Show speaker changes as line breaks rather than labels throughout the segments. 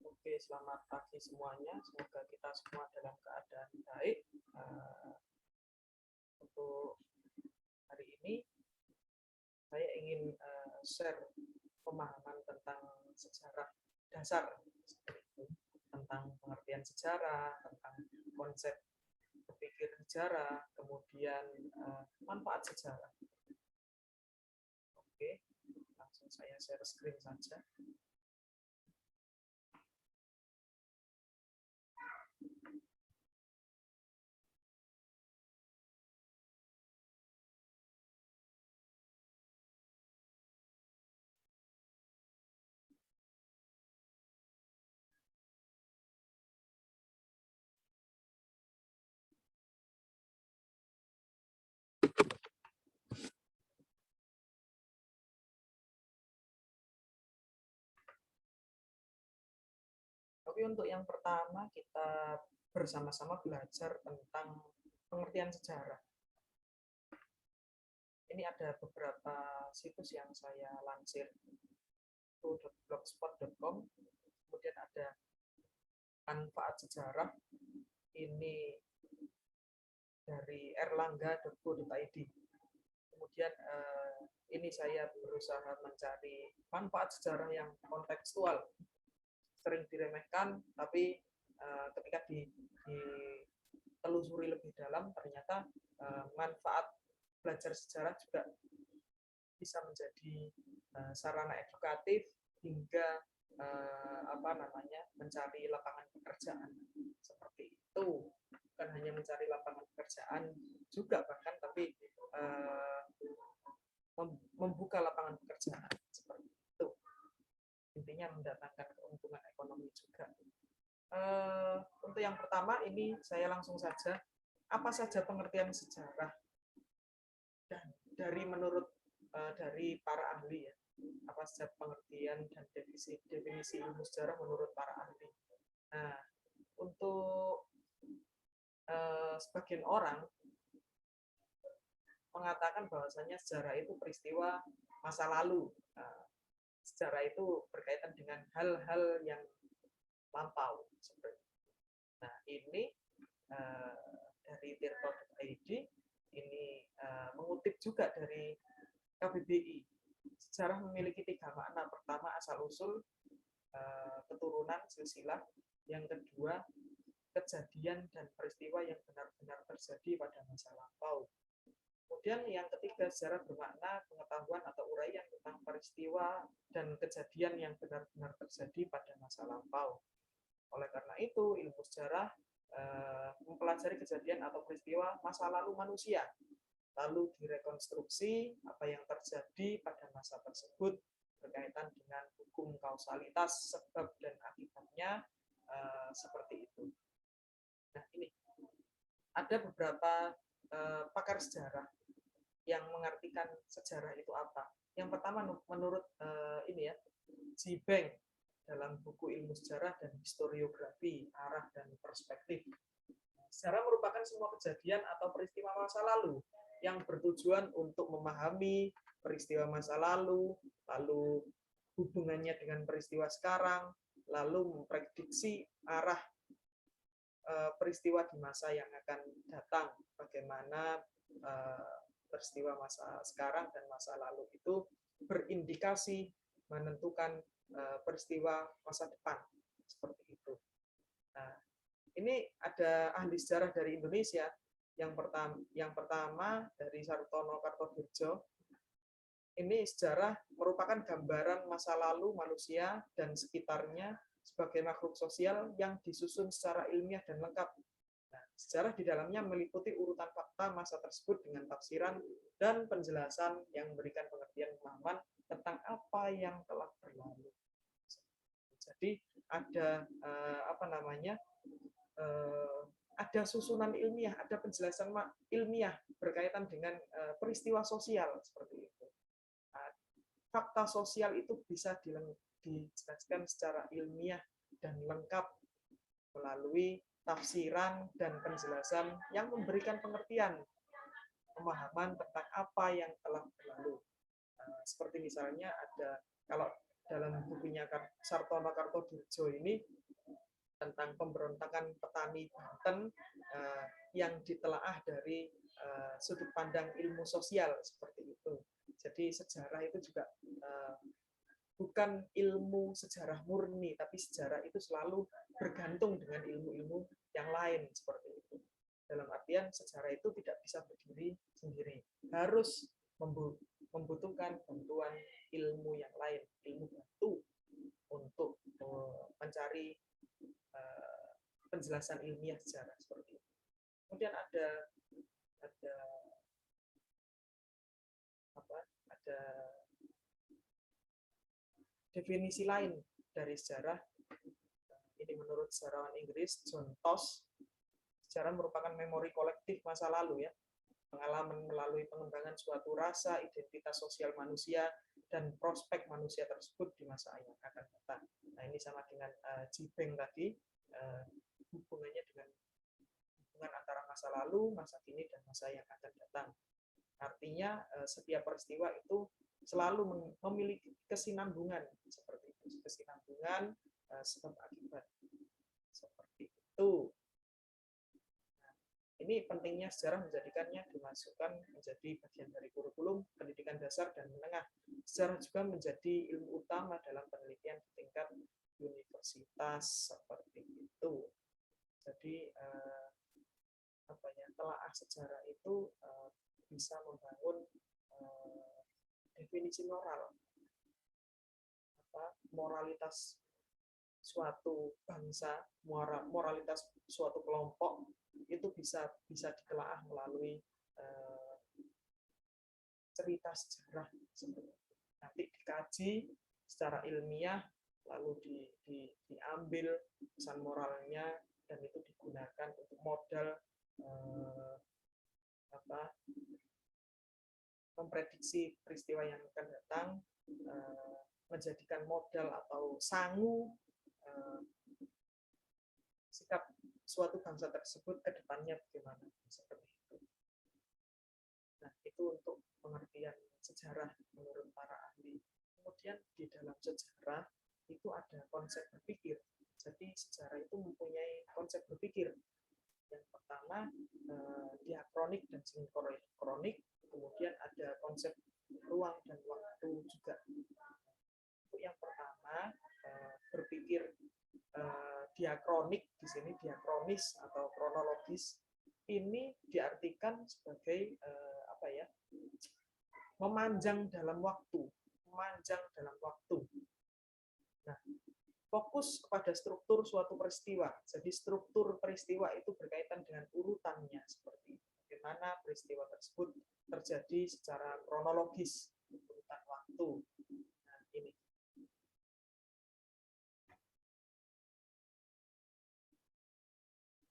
Oke, selamat pagi semuanya. Semoga kita semua dalam keadaan baik. Untuk hari ini, saya ingin share pemahaman tentang sejarah dasar, tentang pengertian sejarah, tentang konsep berpikir sejarah, kemudian manfaat sejarah. Oke, langsung saya share screen saja. Oke, untuk yang pertama kita bersama-sama belajar tentang pengertian sejarah. Ini ada beberapa situs yang saya lansir, blogspot.com, kemudian ada manfaat sejarah, ini dari erlangga.go.id. Kemudian ini saya berusaha mencari manfaat sejarah yang kontekstual, sering diremehkan, tapi ketika ditelusuri lebih dalam, ternyata manfaat belajar sejarah juga bisa menjadi sarana edukatif hingga mencari lapangan pekerjaan seperti itu. Bukan hanya mencari lapangan pekerjaan juga bahkan, tapi membuka lapangan pekerjaan seperti itu. Intinya mendatangkan keuntungan ekonomi juga. Untuk yang pertama ini saya langsung saja, apa saja pengertian sejarah dan dari para ahli ya, apa saja pengertian dan definisi ilmu sejarah menurut para ahli. Nah, untuk sebagian orang mengatakan bahwasanya sejarah itu peristiwa masa lalu. Sejarah itu berkaitan dengan hal-hal yang lampau. Nah, ini dari tirto.id, ini mengutip juga dari KBBI. Sejarah memiliki 3 makna. Pertama, asal-usul, keturunan, silsilah. Yang kedua, kejadian dan peristiwa yang benar-benar terjadi pada masa lampau. Kemudian yang ketiga, sejarah bermakna pengetahuan atau uraian tentang peristiwa dan kejadian yang benar-benar terjadi pada masa lampau. Oleh karena itu, ilmu sejarah mempelajari kejadian atau peristiwa masa lalu manusia, lalu direkonstruksi apa yang terjadi pada masa tersebut berkaitan dengan hukum kausalitas, sebab dan akibatnya, seperti itu. Nah, ini ada beberapa pakar sejarah yang mengartikan sejarah itu apa. Yang pertama, menurut Ji Beng dalam buku Ilmu Sejarah dan Historiografi, Arah dan Perspektif. Sejarah merupakan semua kejadian atau peristiwa masa lalu yang bertujuan untuk memahami peristiwa masa lalu hubungannya dengan peristiwa sekarang, lalu memprediksi arah peristiwa di masa yang akan datang, bagaimana peristiwa masa sekarang dan masa lalu itu berindikasi menentukan peristiwa masa depan, seperti itu. Nah, ini ada ahli sejarah dari Indonesia. Yang pertama dari Sartono Kartodirjo. Ini sejarah merupakan gambaran masa lalu manusia dan sekitarnya sebagai makhluk sosial yang disusun secara ilmiah dan lengkap. Nah, sejarah di dalamnya meliputi urutan fakta masa tersebut dengan tafsiran dan penjelasan yang memberikan pengertian pemahaman tentang apa yang telah berlalu. Jadi ada ada susunan ilmiah, ada penjelasan ilmiah berkaitan dengan peristiwa sosial seperti itu. Fakta sosial itu bisa dijelaskan secara ilmiah dan lengkap melalui tafsiran dan penjelasan yang memberikan pengertian, pemahaman tentang apa yang telah berlalu. Seperti misalnya ada, kalau dalam bukunya Sartono Kartodirjo ini tentang pemberontakan petani Banten yang ditelaah dari sudut pandang ilmu sosial seperti itu. Jadi sejarah itu juga bukan ilmu sejarah murni, tapi sejarah itu selalu bergantung dengan ilmu-ilmu yang lain seperti itu. Dalam artian sejarah itu tidak bisa berdiri sendiri, harus membutuhkan bantuan ilmu yang lain, ilmu bantu untuk mencari penjelasan ilmiah sejarah seperti itu. Kemudian ada definisi lain dari sejarah. Ini menurut sejarawan Inggris John Tosh, sejarah merupakan memori kolektif masa lalu ya, pengalaman melalui pengembangan suatu rasa, identitas sosial manusia, dan prospek manusia tersebut di masa yang akan datang. Nah ini sama dengan Jibeng tadi, hubungannya dengan hubungan antara masa lalu, masa kini, dan masa yang akan datang. Artinya setiap peristiwa itu selalu memiliki kesinambungan seperti itu, kesinambungan sebab akibat seperti itu. Nah, ini pentingnya sejarah menjadikannya dimasukkan menjadi bagian dari kurikulum pendidikan dasar dan menengah. Sejarah juga menjadi ilmu utama dalam penelitian di tingkat universitas seperti itu. Jadi telaah sejarah itu bisa membangun definisi moral, moralitas suatu bangsa, moralitas suatu kelompok itu bisa ditelaah melalui cerita sejarah. Nanti dikaji secara ilmiah, lalu diambil pesan moralnya, dan itu digunakan untuk modal memprediksi peristiwa yang akan datang, menjadikan modal atau sangu sikap suatu bangsa tersebut ke depannya bagaimana, seperti itu. Nah, itu untuk pengertian sejarah menurut para ahli. Kemudian di dalam sejarah itu ada konsep berpikir. Jadi sejarah itu mempunyai konsep berpikir. Yang pertama diakronik dan sinkronik, kemudian ada konsep ruang dan waktu juga. Untuk yang pertama berpikir diakronik, di sini diakronis atau kronologis, ini diartikan sebagai memanjang dalam waktu, Nah, fokus kepada struktur suatu peristiwa. Jadi struktur peristiwa itu berkaitan dengan urutannya, seperti bagaimana peristiwa tersebut terjadi secara kronologis, urutan waktu. Nah, ini.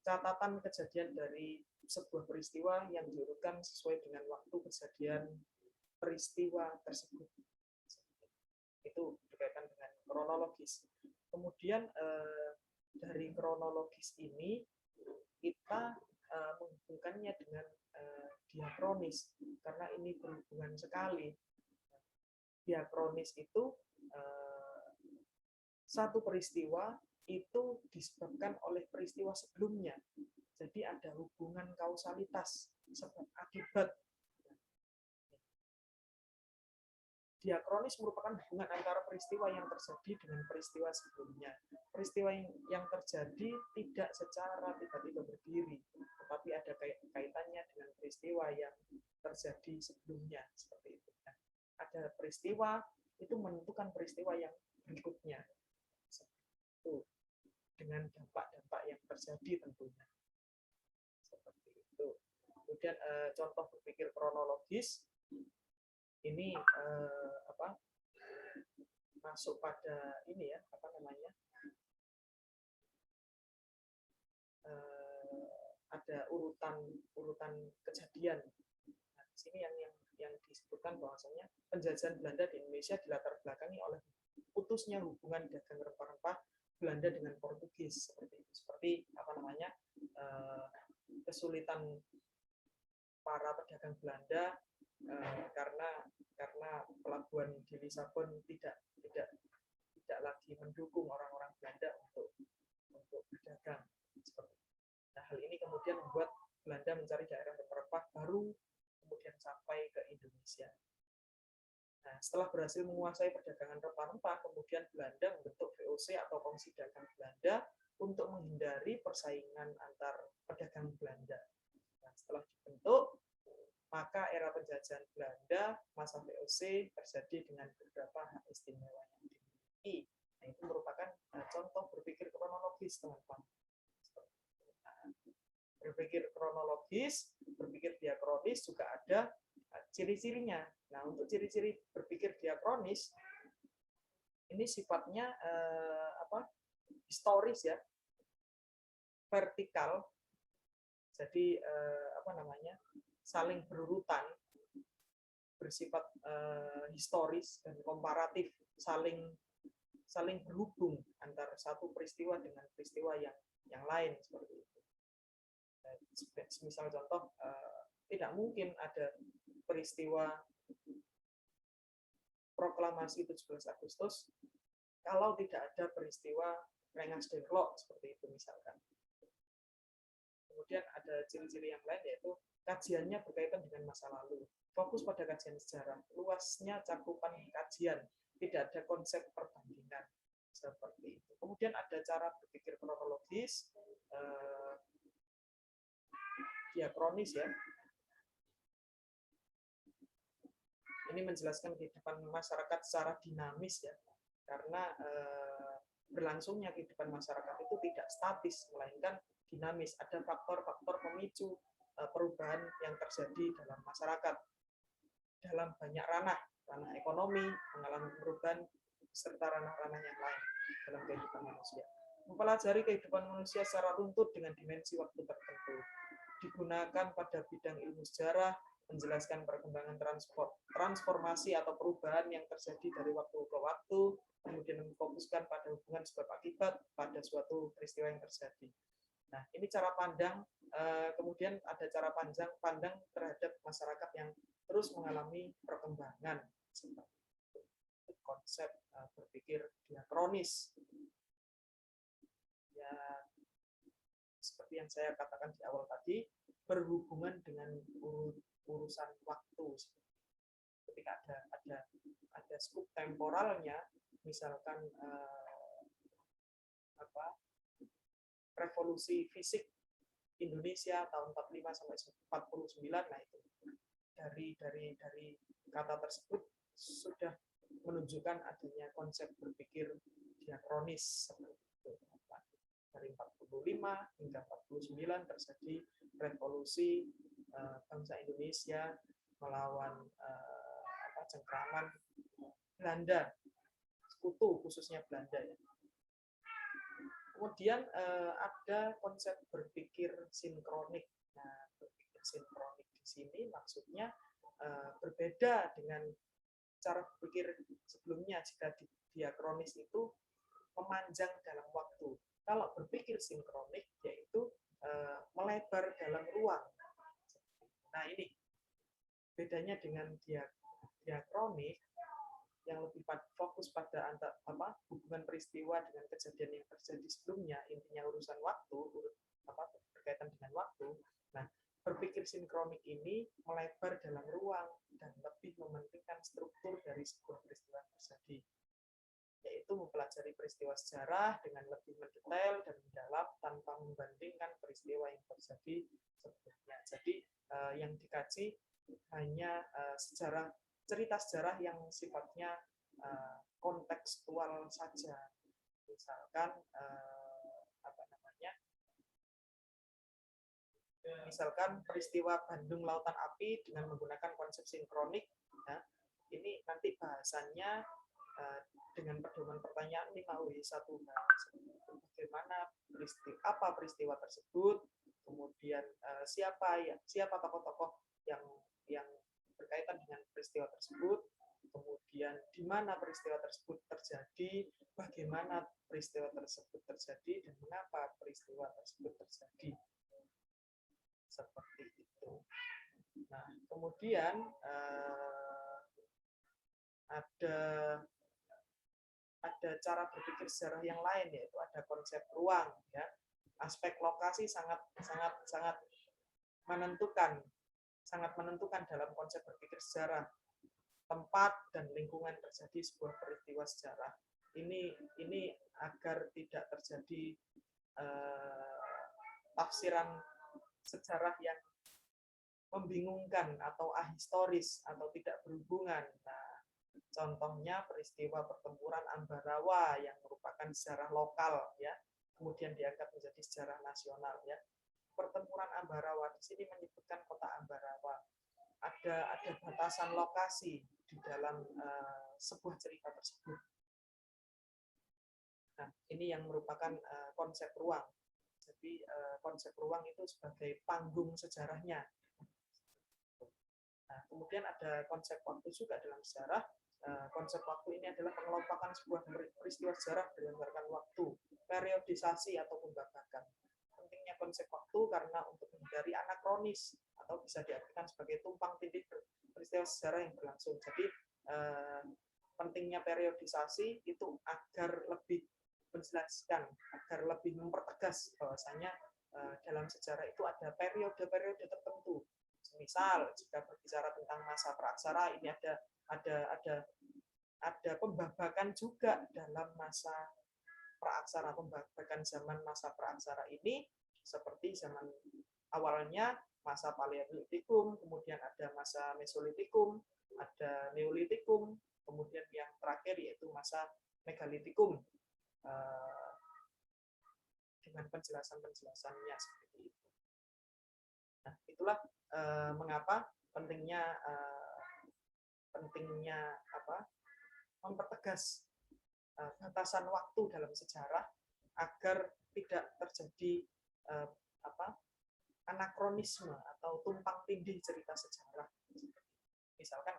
Catatan kejadian dari sebuah peristiwa yang diurutkan sesuai dengan waktu kejadian peristiwa tersebut. Itu berkaitan dengan kronologis. Kemudian dari kronologis ini kita menghubungkannya dengan diakronis, karena ini berhubungan sekali. Diakronis itu satu peristiwa itu disebabkan oleh peristiwa sebelumnya. Jadi ada hubungan kausalitas, sebab akibat. Diakronis merupakan hubungan antara peristiwa yang terjadi dengan peristiwa sebelumnya. Peristiwa yang terjadi tidak secara tiba-tiba berdiri, tetapi ada kaitannya dengan peristiwa yang terjadi sebelumnya, seperti itu. Nah, ada peristiwa itu menentukan peristiwa yang berikutnya, itu dengan dampak-dampak yang terjadi tentunya, seperti itu. Kemudian contoh berpikir kronologis ini masuk pada ini ya, ada urutan kejadian. Nah, di sini yang disebutkan bahwasanya penjajahan Belanda di Indonesia dilatar belakangi oleh putusnya hubungan dagang rempah-rempah Belanda dengan Portugis, seperti kesulitan para pedagang Belanda karena pelabuhan di Lisabon tidak lagi mendukung orang-orang Belanda untuk berdagang. Nah, hal ini kemudian membuat Belanda mencari daerah rempah baru kemudian sampai ke Indonesia. Nah, setelah berhasil menguasai perdagangan rempah-rempah, kemudian Belanda membentuk VOC atau Kongsi Dagang Belanda untuk menghindari persaingan antar pedagang Belanda. Nah, setelah dibentuk, maka era penjajahan Belanda, masa VOC terjadi dengan beberapa hak istimewa yang dimiliki. Nah, itu merupakan contoh berpikir kronologis, teman-teman. Berpikir kronologis, berpikir diakronis juga ada ciri-cirinya. Nah, untuk ciri-ciri berpikir diakronis ini sifatnya historis ya, vertikal. Jadi saling berurutan, bersifat historis dan komparatif, saling berhubung antara satu peristiwa dengan peristiwa yang lain seperti itu. Misal contoh, tidak mungkin ada peristiwa proklamasi 17 Agustus kalau tidak ada peristiwa Rengas Dengklok seperti itu misalkan. Kemudian ada ciri-ciri yang lain yaitu kajiannya berkaitan dengan masa lalu. Fokus pada kajian sejarah, luasnya cakupan kajian, tidak ada konsep perbandingan seperti itu. Kemudian ada cara berpikir kronologis, diakronis ya. Ini menjelaskan kehidupan masyarakat secara dinamis ya, karena berlangsungnya kehidupan masyarakat itu tidak statis, melainkan dinamis. Ada faktor-faktor pemicu perubahan yang terjadi dalam masyarakat dalam banyak ranah ekonomi mengalami perubahan serta ranah-ranah yang lain dalam kehidupan manusia. Mempelajari kehidupan manusia secara runtut dengan dimensi waktu tertentu. Digunakan pada bidang ilmu sejarah, menjelaskan perkembangan transformasi atau perubahan yang terjadi dari waktu ke waktu, kemudian memfokuskan pada hubungan sebab akibat pada suatu peristiwa yang terjadi. Nah, ini cara pandang, kemudian ada cara pandang terhadap masyarakat yang terus mengalami perkembangan. Konsep berpikir diakronis. Ya, seperti yang saya katakan di awal tadi, berhubungan dengan urusan waktu. Ketika ada skup temporalnya, misalkan revolusi fisik Indonesia tahun 45 sampai 49, nah itu dari kata tersebut sudah menunjukkan adanya konsep berpikir diakronis seperti itu. Dari 45 hingga 49 terjadi revolusi bangsa Indonesia melawan cengkraman Belanda, sekutu khususnya Belanda ya. Kemudian ada konsep berpikir sinkronik. Nah, berpikir sinkronik di sini maksudnya berbeda dengan cara berpikir sebelumnya. Jika diakronis itu memanjang dalam waktu. Kalau berpikir sinkronik yaitu melebar dalam ruang. Nah, ini bedanya dengan diakronik yang lebih fokus pada hubungan peristiwa dengan kejadian yang terjadi sebelumnya, intinya urusan waktu, berkaitan dengan waktu. Nah, berpikir sinkronik ini melebar dalam ruang dan lebih mementingkan struktur dari sebuah peristiwa yang terjadi, yaitu mempelajari peristiwa sejarah dengan lebih mendetail dan mendalam tanpa membandingkan peristiwa yang terjadi sebelumnya. Jadi yang dikaji hanya cerita sejarah yang sifatnya kontekstual saja. Misalkan peristiwa Bandung Lautan Api dengan menggunakan konsep sinkronik. Ya, ini nanti bahasannya dengan pedoman pertanyaan 5W1. Bagaimana peristiwa tersebut, kemudian siapa tokoh-tokoh yang berkaitan dengan peristiwa tersebut, kemudian di mana peristiwa tersebut terjadi, bagaimana peristiwa tersebut terjadi, dan mengapa peristiwa tersebut terjadi. Seperti itu. Nah, kemudian ada ada cara berpikir sejarah yang lain, yaitu ada konsep ruang, ya. Aspek lokasi sangat menentukan dalam konsep berpikir sejarah. Tempat dan lingkungan terjadi sebuah peristiwa sejarah. Ini agar tidak terjadi tafsiran sejarah yang membingungkan atau ahistoris atau tidak berhubungan. Nah, contohnya peristiwa pertempuran Ambarawa yang merupakan sejarah lokal, ya, kemudian dianggap menjadi sejarah nasional, ya. Pertempuran Ambarawa di sini menyebutkan kota Ambarawa. Ada batasan lokasi di dalam sebuah cerita tersebut. Nah, ini yang merupakan konsep ruang. Jadi konsep ruang itu sebagai panggung sejarahnya. Nah, kemudian ada konsep waktu juga dalam sejarah. Konsep waktu ini adalah pengelompokan sebuah peristiwa sejarah berdasarkan waktu, periodisasi atau pembabakan. Pentingnya konsep waktu karena untuk menghindari anakronis atau bisa diartikan sebagai tumpang tindih peristiwa sejarah yang berlangsung. Jadi pentingnya periodisasi itu agar lebih menjelaskan, agar lebih mempertegas bahwasanya dalam sejarah itu ada periode-periode tertentu. Misal jika berbicara tentang masa praksara, ini ada pembabakan juga dalam masa praaksara. Pembabakan zaman masa praaksara ini seperti zaman awalnya masa Paleolitikum, kemudian ada masa Mesolitikum, ada Neolitikum, kemudian yang terakhir yaitu masa Megalitikum, dengan penjelasan-penjelasannya seperti itu. Nah, itulah mengapa pentingnya mempertegas batasan waktu dalam sejarah agar tidak terjadi anakronisme atau tumpang tindih cerita sejarah. Misalkan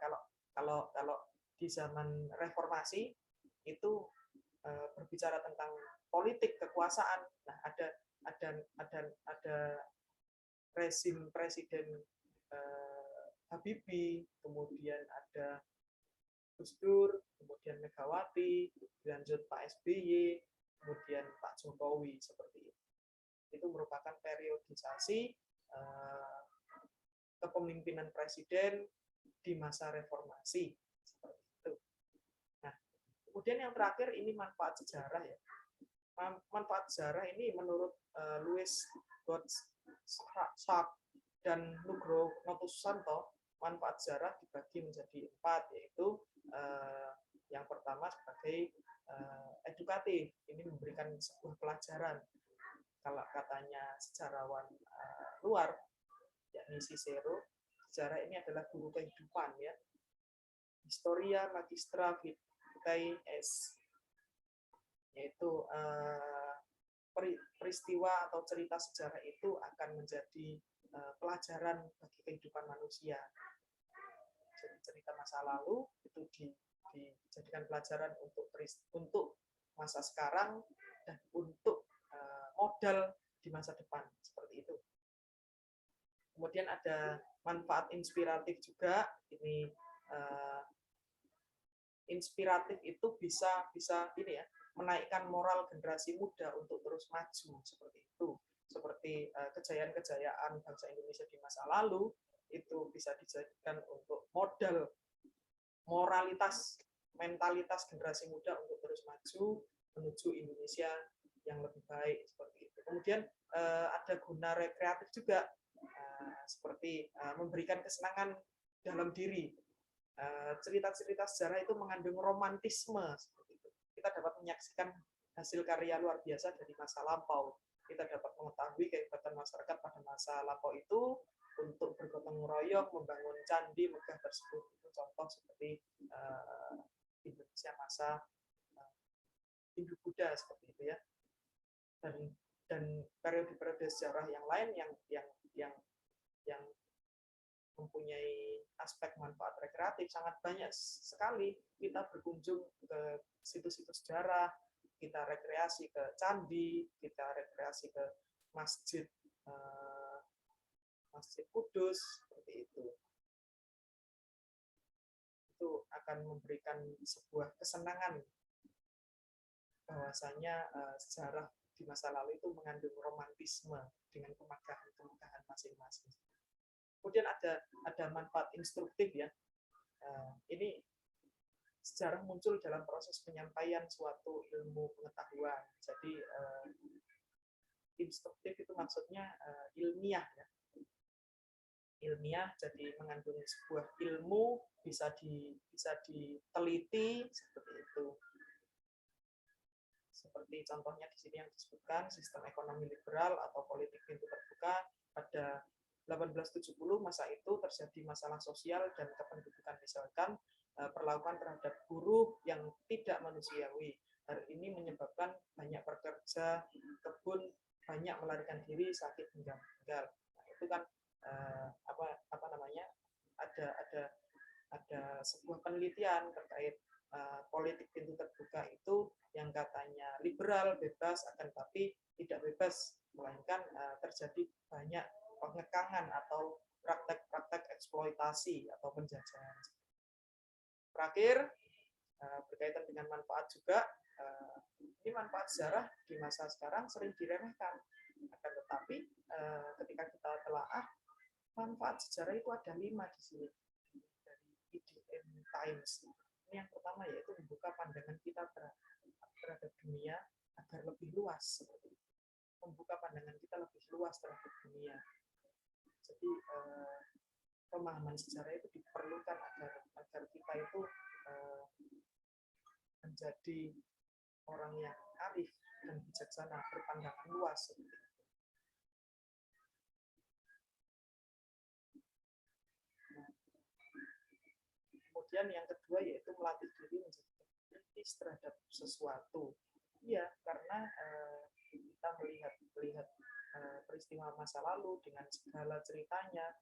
kalau di zaman reformasi itu berbicara tentang politik kekuasaan, nah ada rezim presiden Habibie, kemudian ada Gus Dur, kemudian Megawati, lanjut Pak SBY, kemudian Pak Jokowi, seperti itu. Itu merupakan periodisasi kepemimpinan presiden di masa reformasi, seperti itu. Nah, kemudian yang terakhir ini manfaat sejarah, ya. Manfaat sejarah ini menurut Louis Gottschalk dan Nugroho Notususanto, manfaat sejarah dibagi menjadi 4, yaitu yang pertama sebagai edukatif, ini memberikan sebuah pelajaran. Kalau katanya sejarawan luar, yakni Cicero, sejarah ini adalah guru kehidupan, ya. Historia magistra vitae est, yaitu peristiwa atau cerita sejarah itu akan menjadi pelajaran bagi kehidupan manusia. Jadi cerita masa lalu itu dijadikan pelajaran untuk masa sekarang dan untuk modal di masa depan, seperti itu. Kemudian ada manfaat inspiratif juga. Ini inspiratif itu bisa ini, ya, menaikkan moral generasi muda untuk terus maju, seperti itu. Seperti kejayaan-kejayaan bangsa Indonesia di masa lalu itu bisa dijadikan untuk modal moralitas, mentalitas generasi muda untuk terus maju menuju Indonesia yang lebih baik, seperti itu. Kemudian ada guna rekreatif juga, seperti memberikan kesenangan dalam diri. Cerita-cerita sejarah itu mengandung romantisme, seperti itu. Kita dapat menyaksikan hasil karya luar biasa dari masa lampau. Kita dapat mengetahui kehebatan masyarakat pada masa lampau itu untuk bergotong royong membangun candi megah tersebut. Itu contoh seperti Indonesia masa Hindu-Buddha, seperti itu, ya. Dan periode-periode sejarah yang lain yang mempunyai aspek manfaat rekreatif sangat banyak sekali. Kita berkunjung ke situs-situs sejarah, kita rekreasi ke candi, kita rekreasi ke masjid Kudus, seperti itu. Itu akan memberikan sebuah kesenangan bahwasanya sejarah di masa lalu itu mengandung romantisme dengan kemegahan-kemegahan masing-masing. Kemudian ada manfaat instruktif ya. Ini sejarah muncul dalam proses penyampaian suatu ilmu pengetahuan. Jadi instruktif itu maksudnya ilmiah ya. Ilmiah jadi mengandung sebuah ilmu, bisa diteliti seperti itu. Seperti contohnya di sini yang disebutkan sistem ekonomi liberal atau politik pintu terbuka pada 1870. Masa itu terjadi masalah sosial dan kependudukan, misalkan perlakuan terhadap buruh yang tidak manusiawi. Hal ini menyebabkan banyak pekerja kebun banyak melarikan diri, sakit hingga meninggal. Nah, itu kan apa namanya, ada sebuah penelitian terkait politik pintu terbuka itu yang katanya liberal, bebas, akan tapi tidak bebas, melainkan terjadi banyak pengekangan atau praktek-praktek eksploitasi atau penjajahan. Terakhir, berkaitan dengan manfaat juga, ini manfaat sejarah di masa sekarang sering diremehkan, akan tetapi ketika kita telaah, manfaat sejarah itu ada 5 di sini dari IDM Times. Ini yang pertama yaitu membuka pandangan kita terhadap dunia agar lebih luas, seperti itu. Membuka pandangan kita lebih luas terhadap dunia. Jadi pemahaman sejarah itu diperlukan agar kita itu menjadi orang yang arif dan bijaksana, berpandangan luas. Kemudian yang kedua yaitu melatih diri menjadi kritis terhadap sesuatu. Iya, karena kita melihat peristiwa masa lalu dengan segala ceritanya,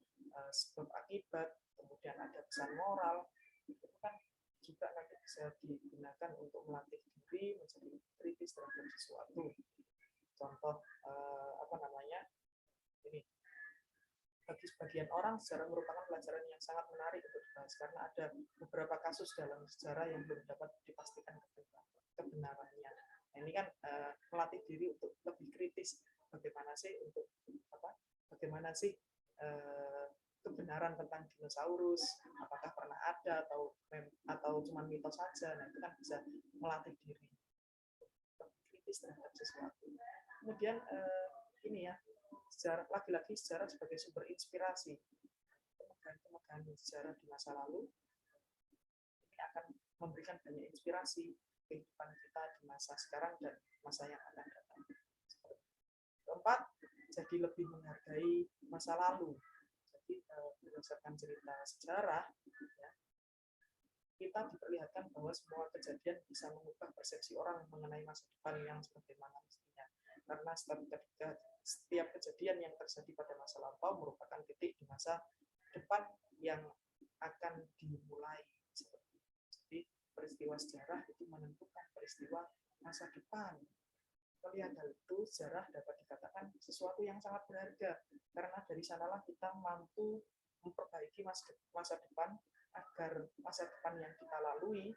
sebab akibat, kemudian ada pesan moral, itu kan juga nanti bisa digunakan untuk melatih diri menjadi kritis terhadap sesuatu. Contoh ini, bagi sebagian orang sejarah merupakan pelajaran yang sangat menarik untuk dibahas karena ada beberapa kasus dalam sejarah yang belum dapat dipastikan kebenarannya. Nah, ini kan melatih diri untuk lebih kritis, bagaimana sih kebenaran tentang dinosaurus, apakah pernah ada atau cuma mitos saja. Nah, itu kan bisa melatih diri lebih kritis terhadap sesuatu. Kemudian ini ya, sejarah, lagi-lagi sejarah sebagai sumber inspirasi. Kemegahan sejarah di masa lalu ini akan memberikan banyak inspirasi kehidupan kita di masa sekarang dan masa yang akan datang. Keempat, jadi lebih menghargai masa lalu. Jadi berdasarkan cerita sejarah, ya, kita diperlihatkan bahwa semua kejadian bisa mengubah persepsi orang mengenai masa depan yang sebagaimana mestinya. Karena setiap kejadian yang terjadi pada masa lampau merupakan titik di masa depan yang akan dimulai. Jadi peristiwa sejarah itu menentukan peristiwa masa depan. Melihat hal itu, sejarah dapat dikatakan sesuatu yang sangat berharga, karena dari sanalah kita mampu memperbaiki masa depan agar masa depan yang kita lalui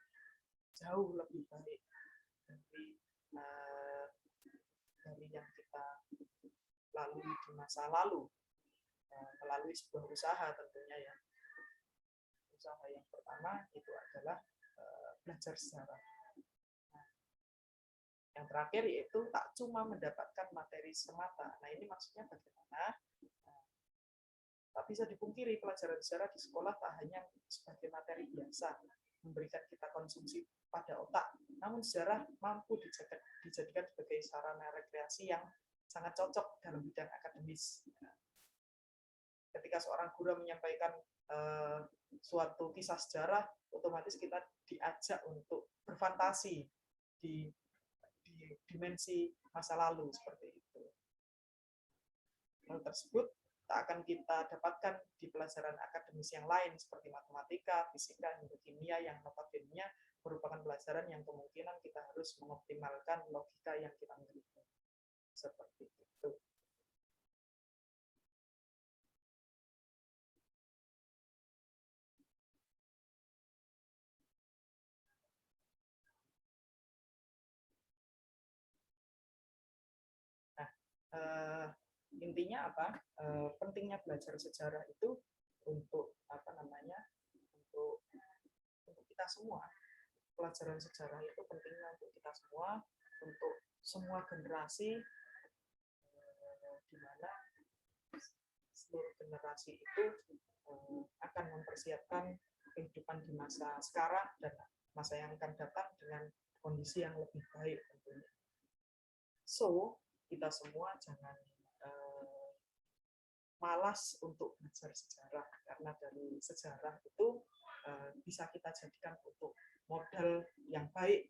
jauh lebih baik dari yang kita lalui di masa lalu, melalui sebuah usaha tentunya ya. Usaha yang pertama itu adalah belajar sejarah. Yang terakhir yaitu tak cuma mendapatkan materi semata. Nah, ini maksudnya bagaimana? Tak bisa dipungkiri pelajaran sejarah di sekolah tak hanya sebagai materi biasa, memberikan kita konsumsi pada otak, namun sejarah mampu dijadikan sebagai sarana rekreasi yang sangat cocok dalam bidang akademis. Ketika seorang guru menyampaikan suatu kisah sejarah, otomatis kita diajak untuk berfantasi di dimensi masa lalu seperti itu. Hal tersebut tak akan kita dapatkan di pelajaran akademis yang lain seperti matematika, fisika, hingga kimia yang notabene merupakan pelajaran yang kemungkinan kita harus mengoptimalkan logika yang kita miliki. Seperti itu. intinya apa? Pentingnya belajar sejarah itu untuk apa namanya? Untuk kita semua. Pelajaran sejarah itu pentingnya untuk kita semua, untuk semua generasi, di mana seluruh generasi itu akan mempersiapkan kehidupan di masa sekarang dan masa yang akan datang dengan kondisi yang lebih baik tentunya. So, kita semua jangan malas untuk belajar sejarah, karena dari sejarah itu bisa kita jadikan untuk modal yang baik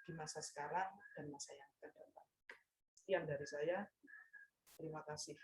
di masa sekarang dan masa yang akan datang. Sekian dari saya. Terima kasih.